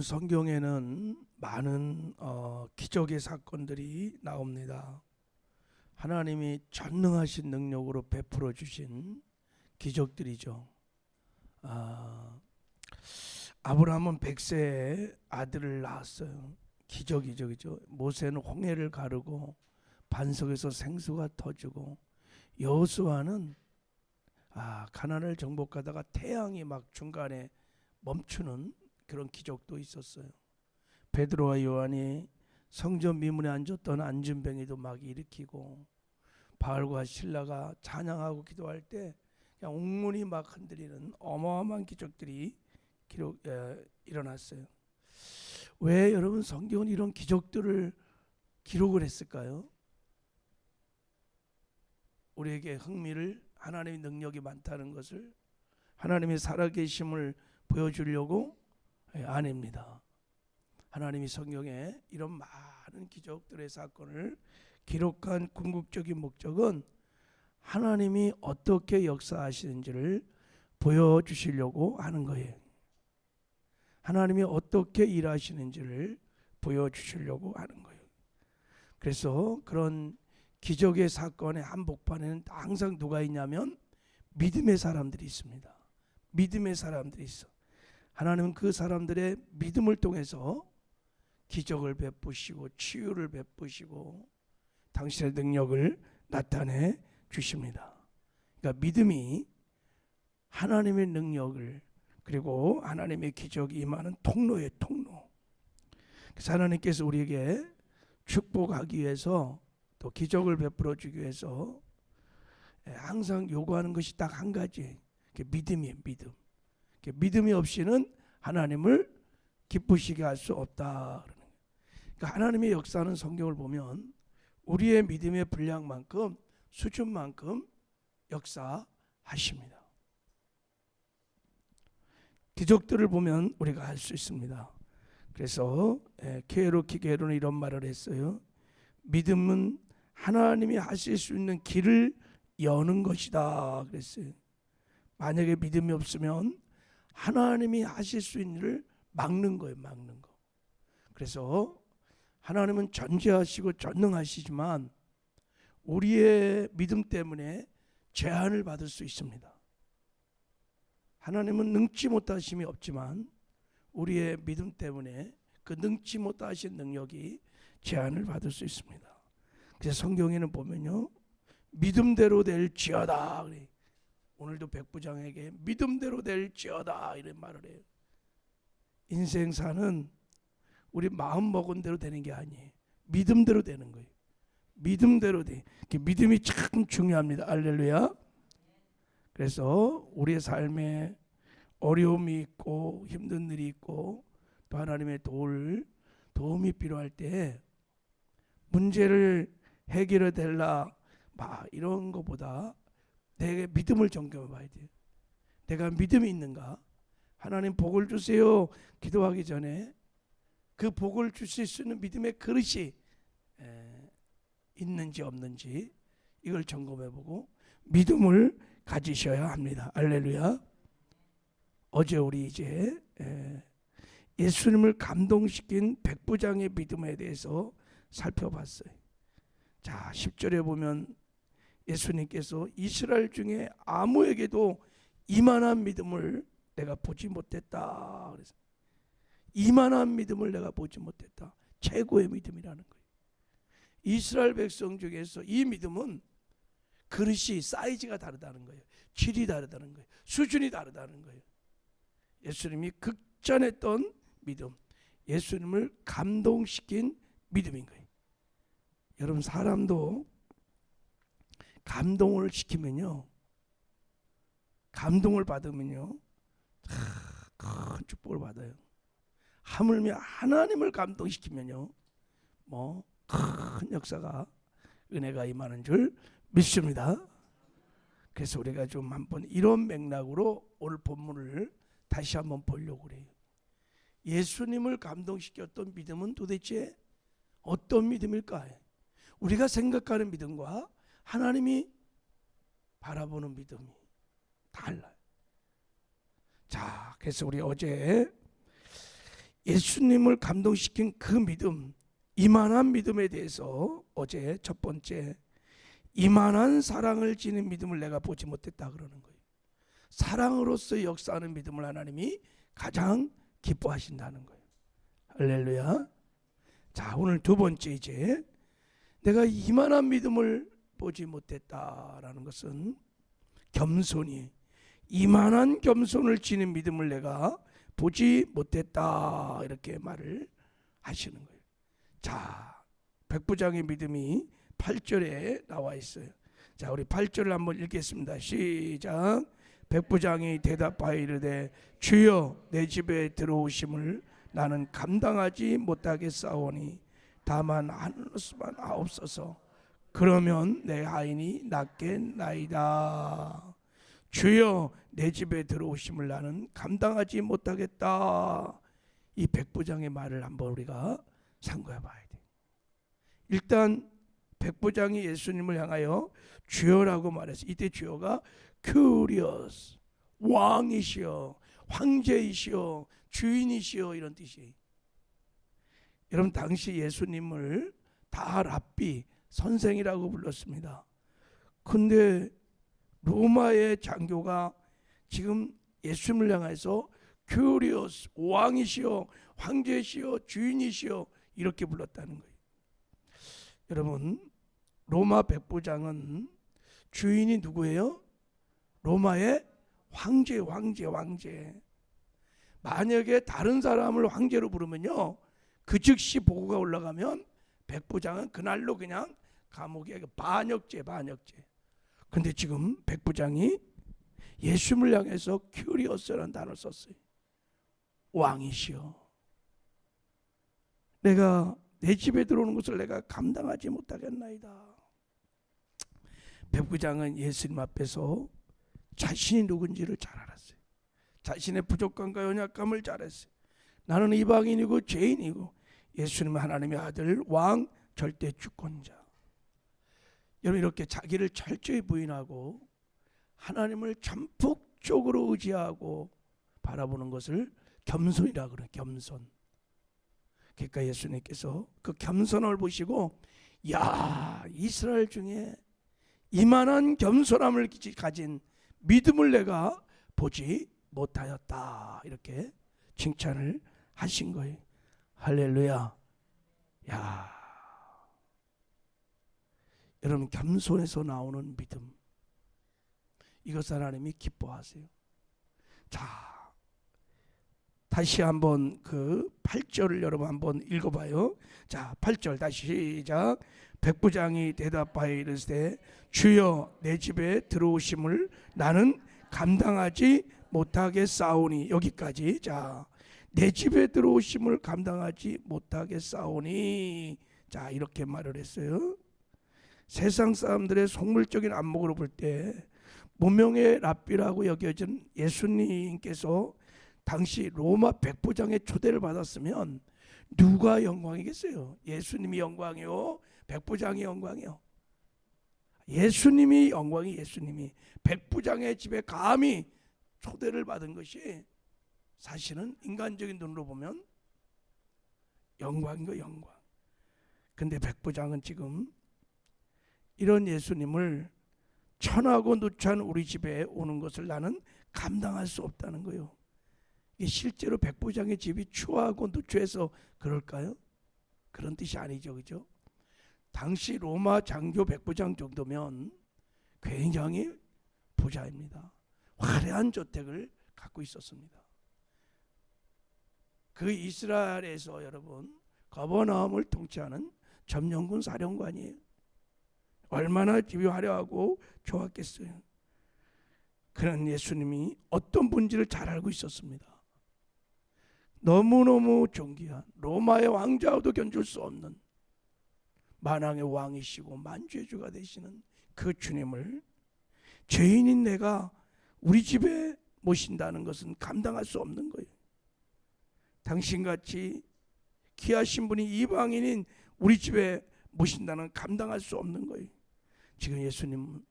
성경에는 많은 기적의 사건들이 나옵니다. 하나님이 전능하신 능력으로 베풀어 주신 기적들이죠. 아브라함은 100세에 아들을 낳았어요. 기적이죠, 그죠? 모세는 홍해를 가르고 반석에서 생수가 터지고, 여호수아는 가나안을 정복하다가 태양이 막 중간에 멈추는 그런 기적도 있었어요. 베드로와 요한이 성전 미문에 앉았던 안진뱅이도 막 일으키고, 바울과 실라가 찬양하고 기도할 때 그냥 옥문이 막 흔들리는 어마어마한 기적들이 일어났어요. 왜 여러분 성경은 이런 기적들을 기록을 했을까요? 우리에게 흥미를, 하나님의 능력이 많다는 것을, 하나님의 살아계심을 보여주려고 아닙니다. 하나님이 성경에 이런 많은 기적들의 사건을 기록한 궁극적인 목적은 하나님이 어떻게 역사하시는지를 보여주시려고 하는 거예요. 하나님이 어떻게 일하시는지를 보여주시려고 하는 거예요. 그래서 그런 기적의 사건의 한복판에는 항상 누가 있냐면 믿음의 사람들이 있습니다. 믿음의 사람들이 있어. 하나님은 그 사람들의 믿음을 통해서 기적을 베푸시고 치유를 베푸시고 당신의 능력을 나타내 주십니다. 그러니까 믿음이 하나님의 능력을, 그리고 하나님의 기적이 임하는 통로예요, 통로. 그래서 하나님께서 우리에게 축복하기 위해서, 또 기적을 베풀어 주기 위해서 항상 요구하는 것이 딱 한 가지, 믿음이에요, 믿음. 믿음이 없이는 하나님을 기쁘시게 할 수 없다. 그러니까 하나님의 역사는 성경을 보면 우리의 믿음의 분량만큼, 수준만큼 역사하십니다. 기적들을 보면 우리가 알 수 있습니다. 그래서 케로키게로는 이런 말을 했어요. 믿음은 하나님이 하실 수 있는 길을 여는 것이다 그랬어요. 만약에 믿음이 없으면 하나님이 하실 수 있는 일을 막는 거예요, 막는 거. 그래서 하나님은 전지하시고 전능하시지만 우리의 믿음 때문에 제한을 받을 수 있습니다. 하나님은 능치 못하심이 없지만 우리의 믿음 때문에 그 능치 못하신 능력이 제한을 받을 수 있습니다. 그래서 성경에는 보면요, 믿음대로 될지어다. 오늘도 백부장에게 믿음대로 될지어다 이런 말을 해요. 인생사는 우리 마음 먹은 대로 되는 게 아니에요. 믿음대로 되는 거예요. 믿음대로 돼. 믿음이 참 중요합니다. 할렐루야. 그래서 우리의 삶에 어려움이 있고 힘든 일이 있고 또 하나님의 도움이 필요할 때 문제를 해결해 달라 이런 것보다 내 믿음을 점검해 봐야 돼요. 내가 믿음이 있는가? 하나님 복을 주세요 기도하기 전에 그 복을 주실 수 있는 믿음의 그릇이 있는지 없는지 이걸 점검해 보고 믿음을 가지셔야 합니다. 할렐루야. 어제 우리 이제 예수님을 감동시킨 백부장의 믿음에 대해서 살펴봤어요. 자, 10절에 보면 예수님께서 이스라엘 중에 아무에게도 이만한 믿음을 내가 보지 못했다. 그래서 이만한 믿음을 내가 보지 못했다. 최고의 믿음이라는 거예요. 이스라엘 백성 중에서 이 믿음은 그릇이 사이즈가 다르다는 거예요. 질이 다르다는 거예요. 수준이 다르다는 거예요. 예수님이 극찬했던 믿음, 예수님을 감동시킨 믿음인 거예요. 여러분, 사람도 감동을 시키면요, 감동을 받으면요 큰 축복을 받아요. 하물며 하나님을 감동시키면요 큰 역사가, 은혜가 임하는 줄 믿습니다. 그래서 우리가 좀 한번 이런 맥락으로 오늘 본문을 다시 한번 보려고 그래요. 예수님을 감동시켰던 믿음은 도대체 어떤 믿음일까? 우리가 생각하는 믿음과 하나님이 바라보는 믿음이 달라요. 자, 그래서 우리 어제 예수님을 감동시킨 그 믿음, 이만한 믿음에 대해서 어제 첫 번째, 이만한 사랑을 지닌 믿음을 내가 보지 못했다 그러는 거예요. 사랑으로서 역사하는 믿음을 하나님이 가장 기뻐하신다는 거예요. 할렐루야. 자, 오늘 두 번째, 이제 내가 이만한 믿음을 보지 못했다라는 것은 겸손이, 이만한 겸손을 지닌 믿음을 내가 보지 못했다, 이렇게 말을 하시는 거예요. 자, 백부장의 믿음이 8절에 나와 있어요. 자, 우리 8절을 한번 읽겠습니다. 시작. 백부장이 대답하여 이르되 주여 내 집에 들어오심을 나는 감당하지 못하겠사오니 다만 한 수만 하옵소서. 그러면 내 하인이 낫겠나이다. 주여 내 집에 들어오심을 나는 감당하지 못하겠다. 이 백부장의 말을 한번 우리가 상고해 봐야 돼. 일단 백부장이 예수님을 향하여 주여라고 말했어요. 이때 주여가 큐리어스, 왕이시여, 황제이시여, 주인이시여, 이런 뜻이에요. 여러분, 당시 예수님을 다 랍비, 선생이라고 불렀습니다. 근데 로마의 장교가 지금 예수님을 향해서 큐리어스, 왕이시여, 황제시여, 주인이시여, 이렇게 불렀다는 거예요. 여러분, 로마 백부장은 주인이 누구예요? 로마의 황제. 만약에 다른 사람을 황제로 부르면요, 그 즉시 보고가 올라가면 백부장은 그날로 그냥 감옥에 반역죄. 근데 지금 백부장이 예수님을 향해서 큐리어스라는 단어를 썼어요. 왕이시여, 내가 내 집에 들어오는 것을 내가 감당하지 못하겠나이다. 백부장은 예수님 앞에서 자신이 누군지를 잘 알았어요. 자신의 부족함과 연약감을 잘 알았어요. 나는 이방인이고 죄인이고 예수님은 하나님의 아들, 왕, 절대 주권자. 여러분, 이렇게 자기를 철저히 부인하고 하나님을 전폭적으로 의지하고 바라보는 것을 겸손이라고 그래요. 겸손. 그러니까 예수님께서 그 겸손을 보시고, 야, 이스라엘 중에 이만한 겸손함을 가진 믿음을 내가 보지 못하였다, 이렇게 칭찬을 하신 거예요. 할렐루야. 야, 여러분, 겸손에서 나오는 믿음, 이것 하나님이 기뻐하세요. 자, 다시 한번 그 8절을 여러분 한번 읽어봐요. 자, 8절 다시 시작. 백부장이 대답하여 이르되 주여 내 집에 들어오심을 나는 감당하지 못하겠사오니. 여기까지. 자, 내 집에 들어오심을 감당하지 못하겠사오니. 자, 이렇게 말을 했어요. 세상 사람들의 속물적인 안목으로 볼 때 무명의 랍비라고 여겨진 예수님께서 당시 로마 백부장의 초대를 받았으면 누가 영광이겠어요? 예수님이 영광이요, 백부장이 영광이요? 예수님이 영광이, 예수님이 백부장의 집에 감히 초대를 받은 것이 사실은 인간적인 눈으로 보면 영광인 거, 영광. 근데 백부장은 지금 이런 예수님을 천하고 누추한 우리 집에 오는 것을 나는 감당할 수 없다는 거예요. 실제로 백부장의 집이 추하고 누추해서 그럴까요? 그런 뜻이 아니죠, 그죠? 당시 로마 장교 백부장 정도면 굉장히 부자입니다. 화려한 저택을 갖고 있었습니다. 그 이스라엘에서 여러분 거버나움을 통치하는 점령군 사령관이에요. 얼마나 집이 화려하고 좋았겠어요. 그런 예수님이 어떤 분인지를 잘 알고 있었습니다. 너무너무 존귀한 로마의 왕자와도 견줄 수 없는 만왕의 왕이시고 만주의 주가 되시는 그 주님을 죄인인 내가 우리 집에 모신다는 것은 감당할 수 없는 거예요. 당신같이 귀하신 분이 이방인인 우리 집에 모신다는 감당할 수 없는 거예요. 지금 예수님은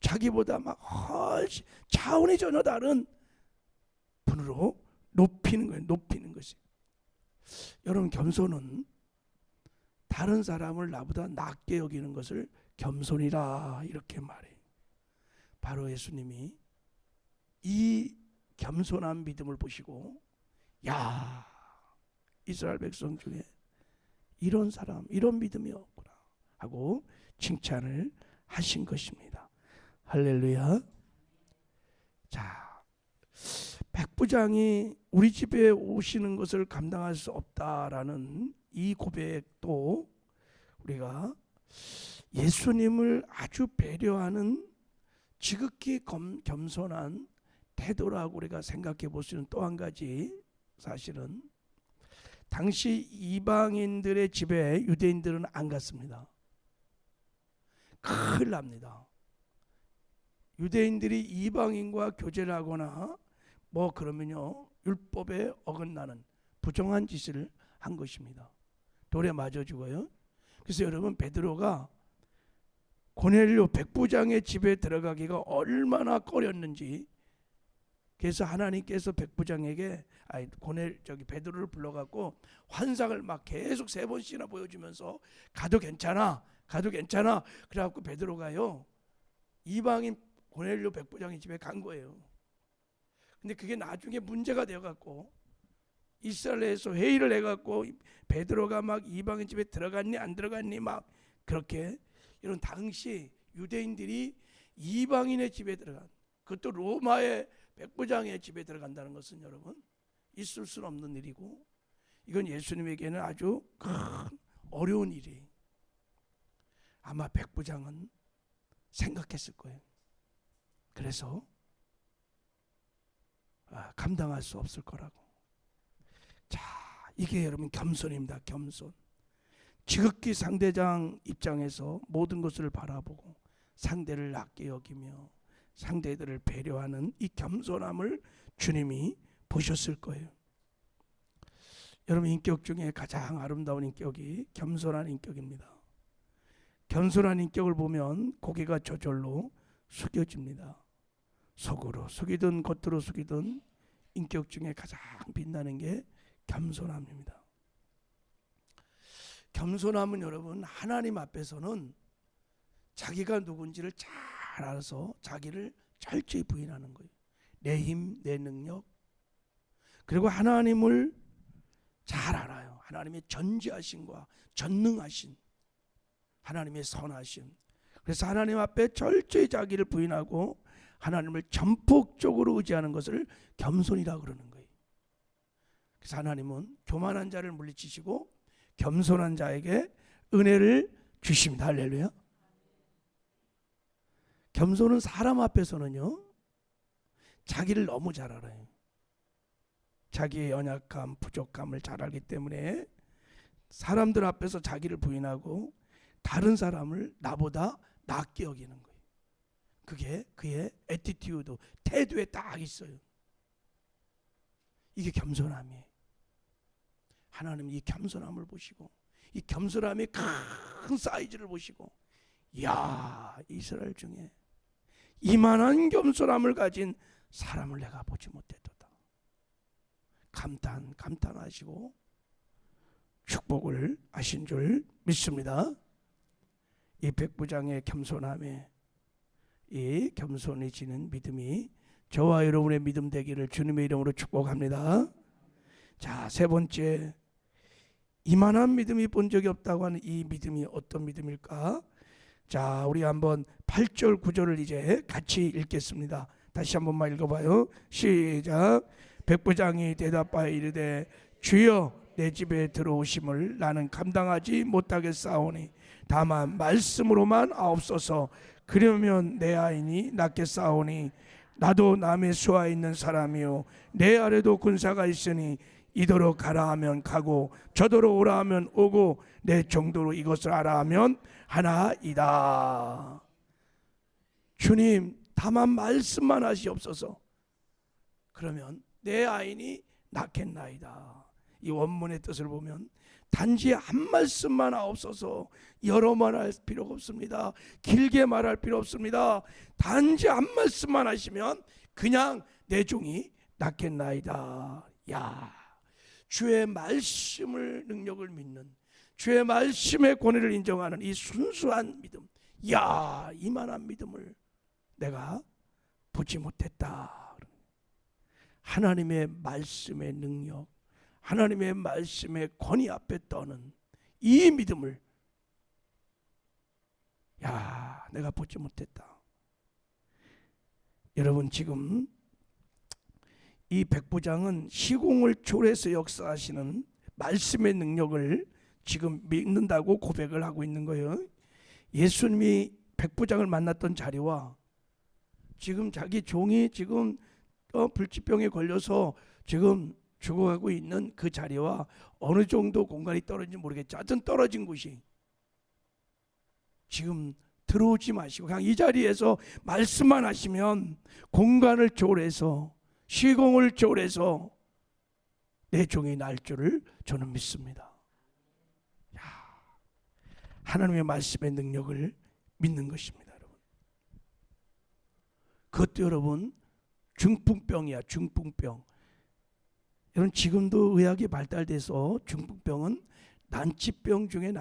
자기보다 막 훨씬 차원이 전혀 다른 분으로 높이는 거예요. 높이는 것이. 여러분, 겸손은 다른 사람을 나보다 낮게 여기는 것을 겸손이라 이렇게 말해요. 바로 예수님이 이 겸손한 믿음을 보시고, 야, 이스라엘 백성 중에 이런 사람, 이런 믿음이 없구나 하고 칭찬을 하신 것입니다. 할렐루야. 자, 백부장이 우리 집에 오시는 것을 감당할 수 없다라는 이 고백도 우리가 예수님을 아주 배려하는 지극히 겸손한 태도라고 우리가 생각해 볼 수 있는 또 한 가지 사실은, 당시 이방인들의 집에 유대인들은 안 갔습니다. 큰일 납니다. 유대인들이 이방인과 교제를 하거나 뭐 그러면요, 율법에 어긋나는 부정한 짓을 한 것입니다. 돌에 맞아 죽어요. 그래서 여러분, 베드로가 고넬료 백부장의 집에 들어가기가 얼마나 꺼렸는지, 그래서 하나님께서 백부장에게 베드로를 불러갖고 환상을 막 계속 3번씩이나 보여주면서 가도 괜찮아, 가도 괜찮아. 그래갖고 베드로가요, 이방인 고넬료 백부장의 집에 간 거예요. 근데 그게 나중에 문제가 되어갖고 이스라엘에서 회의를 해갖고 베드로가 막 이방인 집에 들어갔니 안 들어갔니 막 그렇게, 이런 당시 유대인들이 이방인의 집에 들어간, 그것도 로마의 백부장의 집에 들어간다는 것은 여러분, 있을 수 없는 일이고, 이건 예수님에게는 아주 큰 어려운 일이, 아마 백부장은 생각했을 거예요. 그래서 감당할 수 없을 거라고. 자, 이게 여러분 겸손입니다. 겸손. 지극히 상대장 입장에서 모든 것을 바라보고 상대를 낮게 여기며 상대들을 배려하는 이 겸손함을 주님이 보셨을 거예요. 여러분, 인격 중에 가장 아름다운 인격이 겸손한 인격입니다. 겸손한 인격을 보면 고개가 저절로 숙여집니다. 속으로 숙이든 겉으로 숙이든 인격 중에 가장 빛나는 게 겸손함입니다. 겸손함은 여러분, 하나님 앞에서는 자기가 누군지를 잘 알아서 자기를 철저히 부인하는 거예요. 내 힘, 내 능력, 그리고 하나님을 잘 알아요. 하나님의 전지하심과 전능하신 하나님의 선하심. 그래서 하나님 앞에 철저히 자기를 부인하고 하나님을 전폭적으로 의지하는 것을 겸손이라고 그러는 거예요. 그래서 하나님은 교만한 자를 물리치시고 겸손한 자에게 은혜를 주십니다. 할렐루야. 겸손은 사람 앞에서는요, 자기를 너무 잘 알아요. 자기의 연약함, 부족함을 잘 알기 때문에 사람들 앞에서 자기를 부인하고 다른 사람을 나보다 낮게 여기는 거예요. 그게 그의 애티튜드, 태도에 딱 있어요. 이게 겸손함이에요. 하나님이 이 겸손함을 보시고 이 겸손함의 큰 사이즈를 보시고, 이야, 이스라엘 중에 이만한 겸손함을 가진 사람을 내가 보지 못했도다. 감탄하시고 축복을 하신 줄 믿습니다. 이 백부장의 겸손함에 이 겸손해지는 믿음이 저와 여러분의 믿음 되기를 주님의 이름으로 축복합니다. 자, 3번째, 이만한 믿음이 본 적이 없다고 하는 이 믿음이 어떤 믿음일까? 자, 우리 한번 8절 9절을 이제 같이 읽겠습니다. 다시 한 번만 읽어봐요. 시작. 백부장이 대답하여 이르되 주여, 내 집에 들어오심을 나는 감당하지 못하겠사오니 다만 말씀으로만 하옵소서. 그러면 내 아이니 낫겠사오니 나도 남의 수하에 있는 사람이요 내 아래도 군사가 있으니 이더러 가라 하면 가고 저더러 오라 하면 오고 내 정도로 이것을 하라 하면 하나이다. 주님, 다만 말씀만 하시옵소서. 그러면 내 아이니 낫겠나이다. 이 원문의 뜻을 보면 단지 한 말씀만 하옵소서. 여러 말 할 필요가 없습니다. 길게 말할 필요 없습니다. 단지 한 말씀만 하시면 그냥 내 종이 낫겠나이다. 야, 주의 말씀을 능력을 믿는, 주의 말씀의 권위를 인정하는 이 순수한 믿음, 야, 이만한 믿음을 내가 보지 못했다. 하나님의 말씀의 능력, 하나님의 말씀의 권위 앞에 떠는 이 믿음을, 야, 내가 보지 못했다. 여러분, 지금 이 백부장은 시공을 초월해서 역사하시는 말씀의 능력을 지금 믿는다고 고백을 하고 있는 거예요. 예수님이 백부장을 만났던 자리와 지금 자기 종이 지금 불치병에 걸려서 지금 죽어가고 있는 그 자리와 어느 정도 공간이 떨어진지 모르겠죠. 하여튼 떨어진 곳이, 지금 들어오지 마시고 그냥 이 자리에서 말씀만 하시면 공간을 초월해서, 시공을 초월해서 내 종이 날 줄을 저는 믿습니다. 야, 하나님의 말씀의 능력을 믿는 것입니다, 여러분. 그것도 여러분 중풍병이야, 중풍병. 여러분, 지금도 의학이 발달돼서 중풍병은 난치병 중에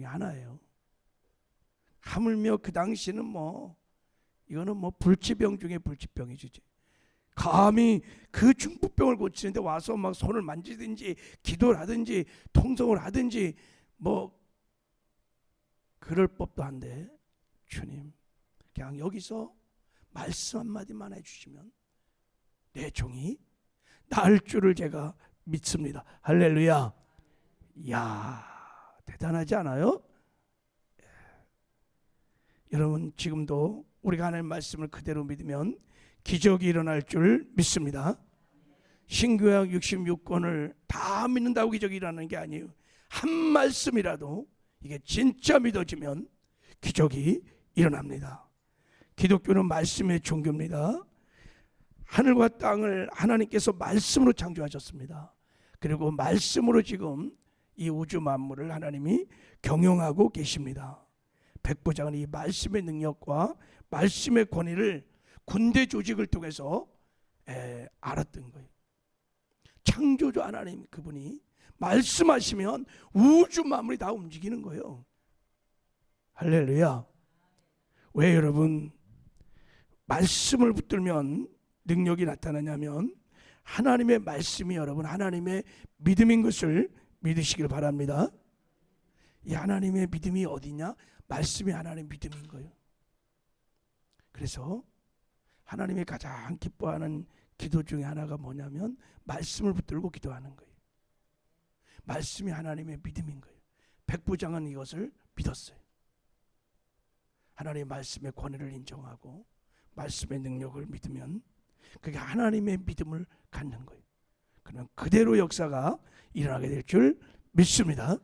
하나예요. 하물며 그 당시는 이거는 불치병 중에 불치병이지. 감히 그 중풍병을 고치는데 와서 막 손을 만지든지 기도를 하든지 통성을 하든지 그럴 법도 한데, 주님 그냥 여기서 말씀 한마디만 해주시면 내 종이 나을 줄을 제가 믿습니다. 할렐루야. 이야, 대단하지 않아요? 여러분, 지금도 우리가 하나님의 말씀을 그대로 믿으면 기적이 일어날 줄 믿습니다. 신구약 66권을 다 믿는다고 기적이 일어나는 게 아니에요. 한 말씀이라도 이게 진짜 믿어지면 기적이 일어납니다. 기독교는 말씀의 종교입니다. 하늘과 땅을 하나님께서 말씀으로 창조하셨습니다. 그리고 말씀으로 지금 이 우주 만물을 하나님이 경영하고 계십니다. 백부장은 이 말씀의 능력과 말씀의 권위를 군대 조직을 통해서 알았던 거예요. 창조주 하나님, 그분이 말씀하시면 우주 만물이 다 움직이는 거예요. 할렐루야. 왜 여러분 말씀을 붙들면 능력이 나타나냐면, 하나님의 말씀이 여러분 하나님의 믿음인 것을 믿으시길 바랍니다. 이 하나님의 믿음이 어디냐? 말씀이 하나님의 믿음인 거예요. 그래서 하나님이 가장 기뻐하는 기도 중에 하나가 뭐냐면 말씀을 붙들고 기도하는 거예요. 말씀이 하나님의 믿음인 거예요. 백부장은 이것을 믿었어요. 하나님의 말씀의 권위를 인정하고 말씀의 능력을 믿으면 그게 하나님의 믿음을 갖는 거예요. 그러면 그대로 역사가 일어나게 될 줄 믿습니다.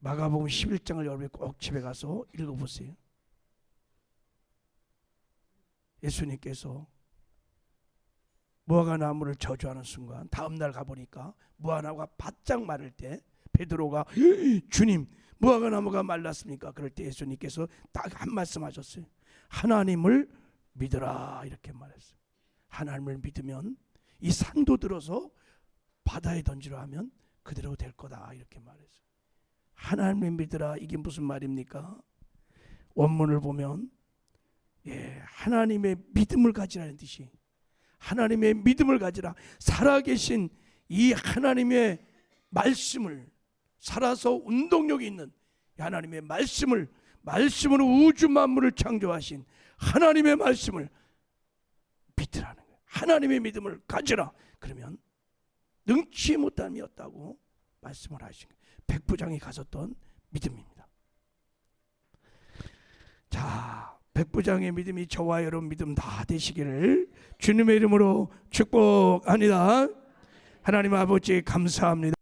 마가복음 11장을 여러분이 꼭 집에 가서 읽어보세요. 예수님께서 무화과 나무를 저주하는 순간, 다음 날 가보니까 무화과 나무가 바짝 마를 때 베드로가 주님, 무화과 나무가 말랐습니까? 그럴 때 예수님께서 딱 한 말씀 하셨어요. 하나님을 믿으라, 이렇게 말했어요. 하나님을 믿으면 이 산도 들어서 바다에 던지라 하면 그대로 될 거다, 이렇게 말했어요. 하나님을 믿으라, 이게 무슨 말입니까? 원문을 보면 하나님의 믿음을 가지라는 뜻이, 하나님의 믿음을 가지라, 살아계신 이 하나님의 말씀을, 살아서 운동력이 있는 하나님의 말씀으로 우주 만물을 창조하신 하나님의 말씀을 믿으라는 거예요. 하나님의 믿음을 가지라. 그러면 능치 못함이 없다고 말씀을 하신 거예요. 백부장이 가졌던 믿음입니다. 자, 백부장의 믿음이 저와 여러분 믿음 다 되시기를 주님의 이름으로 축복합니다. 하나님 아버지 감사합니다.